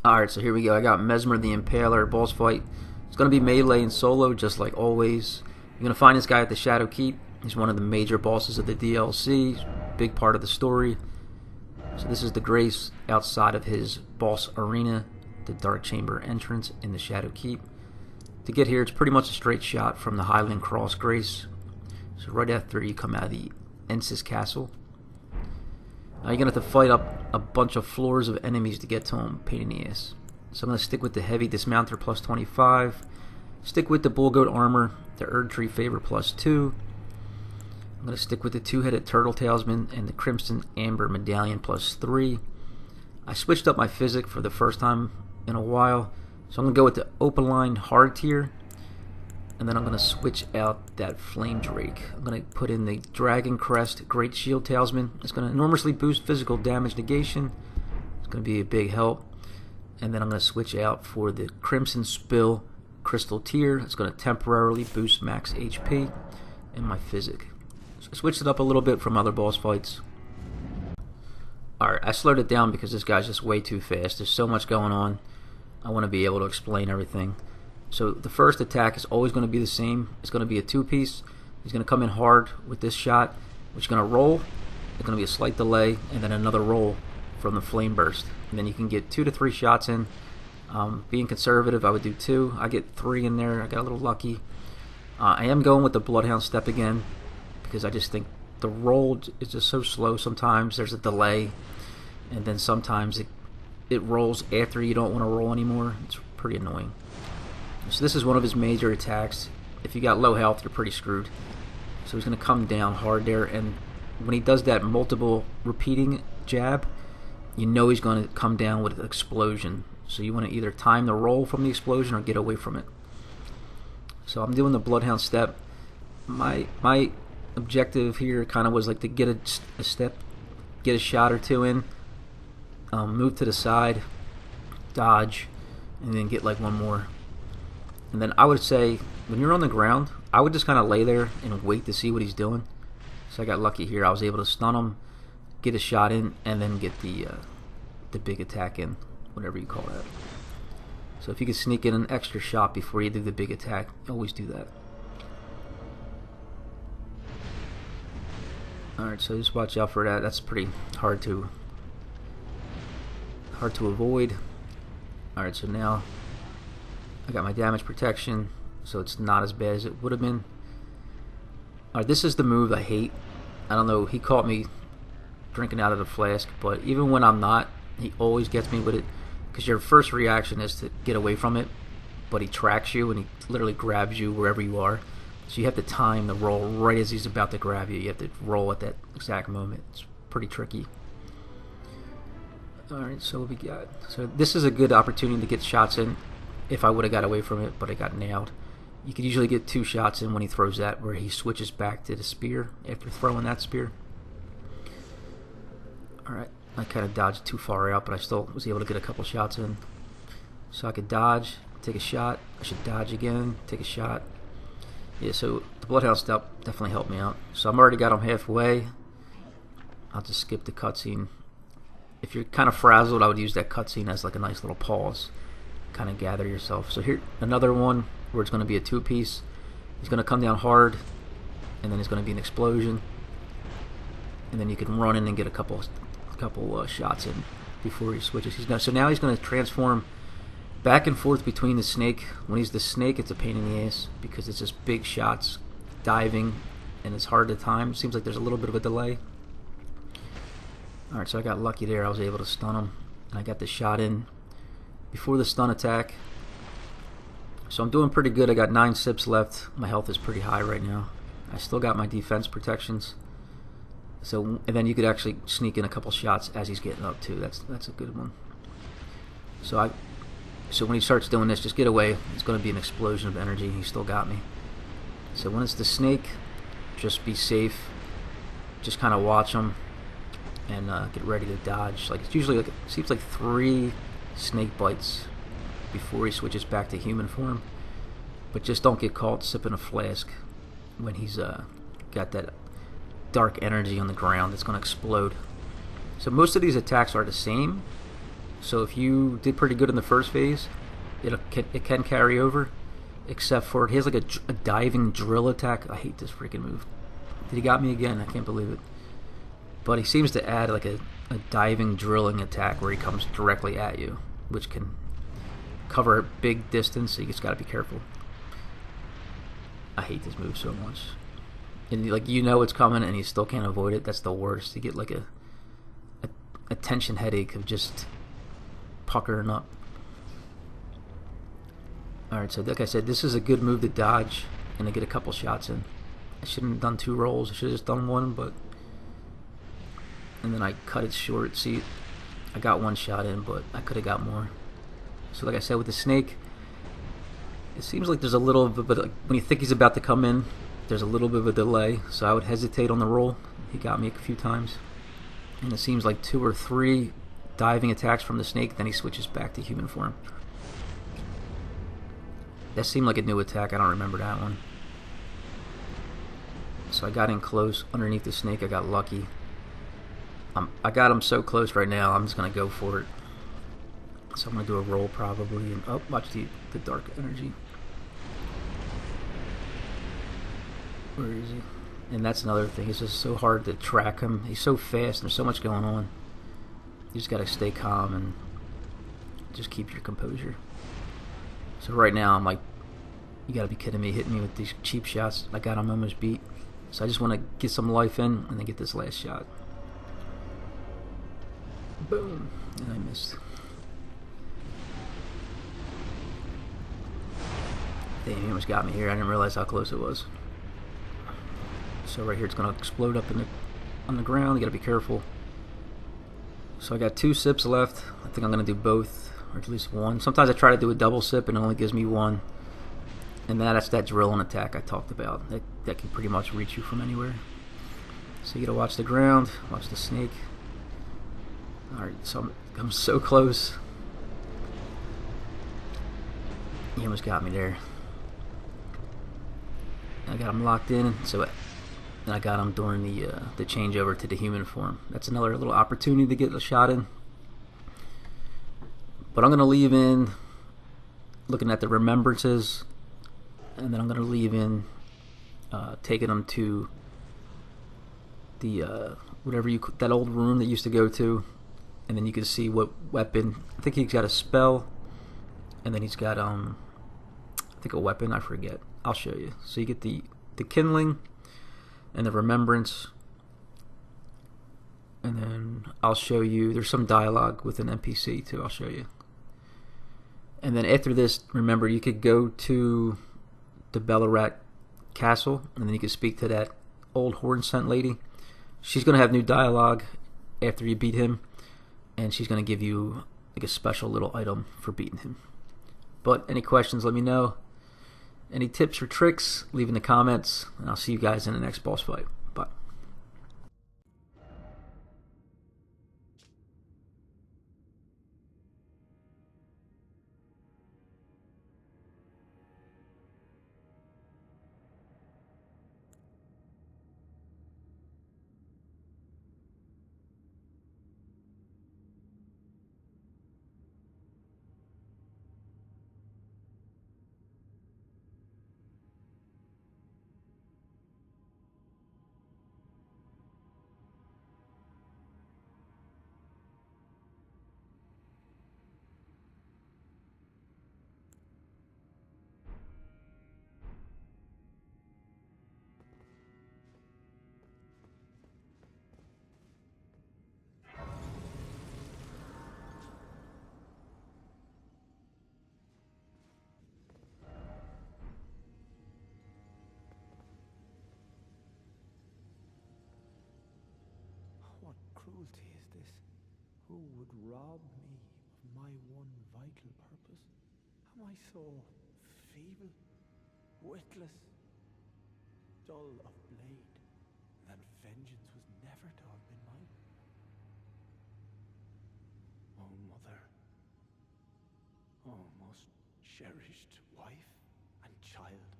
Alright, so here we go. I got Messmer the Impaler boss fight. It's going to be melee and solo, just like always. You're going to find this guy at the Shadow Keep. He's one of the major bosses of the DLC. Big part of the story. So this is the Grace outside of his boss arena, the Dark Chamber entrance in the Shadow Keep. To get here, it's pretty much a straight shot from the Highland Cross Grace. So right after you come out of the Ensis Castle. Now you're going to have to fight up a bunch of floors of enemies to get to him. Pain in the ass. So I'm going to stick with the heavy Dismounter plus 25. Stick with the Bullgoat armor, the Erdtree favor plus 2. I'm going to stick with the two-headed Turtle Tailsman and the Crimson Amber Medallion plus 3. I switched up my physic for the first time in a while. So I'm going to go with the Opaline Hardtear. And then I'm going to switch out that Flame Drake. I'm going to put in the Dragoncrest Greatshield Tailsman. It's going to enormously boost physical damage negation. It's going to be a big help. And then I'm going to switch out for the Crimsonspill Crystal Tier. It's going to temporarily boost max HP and my physic. So I switched it up a little bit from other boss fights. Alright, I slowed it down because this guy's just way too fast. There's so much going on. I want to be able to explain everything. So the first attack is always going to be the same. It's going to be a two-piece. He's going to come in hard with this shot, which is going to roll. There's going to be a slight delay, and then another roll from the Flame Burst. And then you can get 2 to 3 shots in. Being conservative, I would do 2. I get 3 in there. I got a little lucky. I am going with the Bloodhound step again because I just think the roll is just so slow. Sometimes there's a delay, and then sometimes it rolls after you don't want to roll anymore. It's pretty annoying. So this is one of his major attacks. If you got low health, you're pretty screwed. So he's going to come down hard there, and when he does that multiple repeating jab, you know he's going to come down with an explosion. So you want to either time the roll from the explosion or get away from it. So I'm doing the Bloodhound step. My objective here kind of was like to get a step, get a shot or two in, move to the side, dodge, and then get like one more. And then I would say, when you're on the ground, I would just kind of lay there and wait to see what he's doing. So I got lucky here. I was able to stun him, get a shot in, and then get the big attack in, whatever you call that. So if you can sneak in an extra shot before you do the big attack, always do that. Alright, so just watch out for that. That's pretty hard to avoid. Alright, so now I got my damage protection, so it's not as bad as it would have been. Alright, this is the move I hate. I don't know, he caught me drinking out of the flask, but even when I'm not, he always gets me with it, because your first reaction is to get away from it, but he tracks you and he literally grabs you wherever you are. So you have to time the roll right as he's about to grab you. You have to roll at that exact moment. It's pretty tricky. Alright, so what we got? So this is a good opportunity to get shots in. If I would have got away from it, but I got nailed. You could usually get 2 shots in when he throws that, where he switches back to the spear after throwing that spear. Alright, I kind of dodged too far out, but I still was able to get a couple shots in. So I could dodge, take a shot, I should dodge again, take a shot. Yeah, so the Bloodhound step definitely helped me out. So I'm already got him halfway. I'll just skip the cutscene. If you're kind of frazzled, I would use that cutscene as like a nice little pause. Kind of gather yourself. So here, another one where it's going to be a two-piece. He's going to come down hard, and then it's going to be an explosion, and then you can run in and get a couple shots in before he switches. So now he's going to transform back and forth between the snake. When he's the snake, it's a pain in the ass because it's just big shots, diving, and it's hard to time. Seems like there's a little bit of a delay. All right, so I got lucky there. I was able to stun him, and I got the shot in before the stun attack. So I'm doing pretty good. I got 9 sips left. My health is pretty high right now. I still got my defense protections. So, and then you could actually sneak in a couple shots as he's getting up too. That's a good one. So when he starts doing this, just get away. It's going to be an explosion of energy. He still got me. So when it's the snake, just be safe. Just kind of watch him and get ready to dodge. Like it's usually like, it seems like 3 snake bites before he switches back to human form, but just don't get caught sipping a flask when he's got that dark energy on the ground that's going to explode. So most of these attacks are the same, So if you did pretty good in the first phase, it can carry over. Except for he has like a diving drill attack. I hate this freaking move. He got me again. I can't believe it. But he seems to add like a diving drilling attack where he comes directly at you, which can cover a big distance, so you just gotta be careful. I hate this move so much. And like, you know it's coming and you still can't avoid it. That's the worst. You get like a tension headache of just puckering up. Alright, so like I said, this is a good move to dodge and to get a couple shots in. I shouldn't have done 2 rolls. I should have just done 1, but... And then I cut it short. See, I got 1 shot in, but I could have got more. So like I said, with the snake, it seems like there's a little bit, but like when you think he's about to come in, there's a little bit of a delay. So I would hesitate on the roll. He got me a few times. And it seems like 2 or 3 diving attacks from the snake, then he switches back to human form. That seemed like a new attack. I don't remember that one. So I got in close underneath the snake. I got lucky. I got him so close right now. I'm just going to go for it. So I'm going to do a roll probably. And, oh, watch the dark energy. Where is he? And that's another thing. It's just so hard to track him. He's so fast and there's so much going on. You just got to stay calm and just keep your composure. So right now I'm like, you gotta be kidding me, hitting me with these cheap shots. I got him almost beat. So I just want to get some life in and then get this last shot. Boom. And I missed. Damn, he almost got me here. I didn't realize how close it was. So right here it's gonna explode up on the ground. You gotta be careful. So I got 2 sips left. I think I'm gonna do both, or at least 1. Sometimes I try to do a double sip and it only gives me 1. And that's that drilling attack I talked about. That can pretty much reach you from anywhere. So you gotta watch the ground, watch the snake. Alright, so I'm so close. He almost got me there. I got him locked in, so I got him during the changeover to the human form. That's another little opportunity to get a shot in. But I'm gonna leave in looking at the remembrances, and then I'm gonna leave in taking them to the that old room that you used to go to, and then you can see what weapon. I think he's got a spell, and then he's got I think a weapon. I forget. I'll show you. So you get the kindling and the remembrance, and then I'll show you. There's some dialogue with an NPC too. I'll show you. And then after this, remember, you could go to the Ballarat Castle, and then you could speak to that old horn scent lady. She's going to have new dialogue after you beat him, and she's going to give you like a special little item for beating him. But any questions, let me know. Any tips or tricks, leave in the comments, and I'll see you guys in the next boss fight. Bye. What cruelty is this? Who would rob me of my one vital purpose? Am I so feeble, witless, dull of blade, that vengeance was never to have been mine? Oh, mother, oh, most cherished wife and child,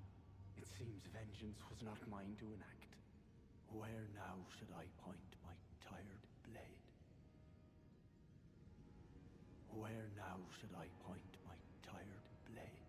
it seems vengeance was not mine to enact. Where now should I point my tired blade? should I point my tired blade?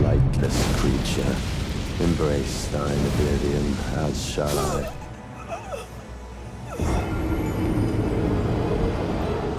Lightless creature, embrace thine oblivion, as shall I.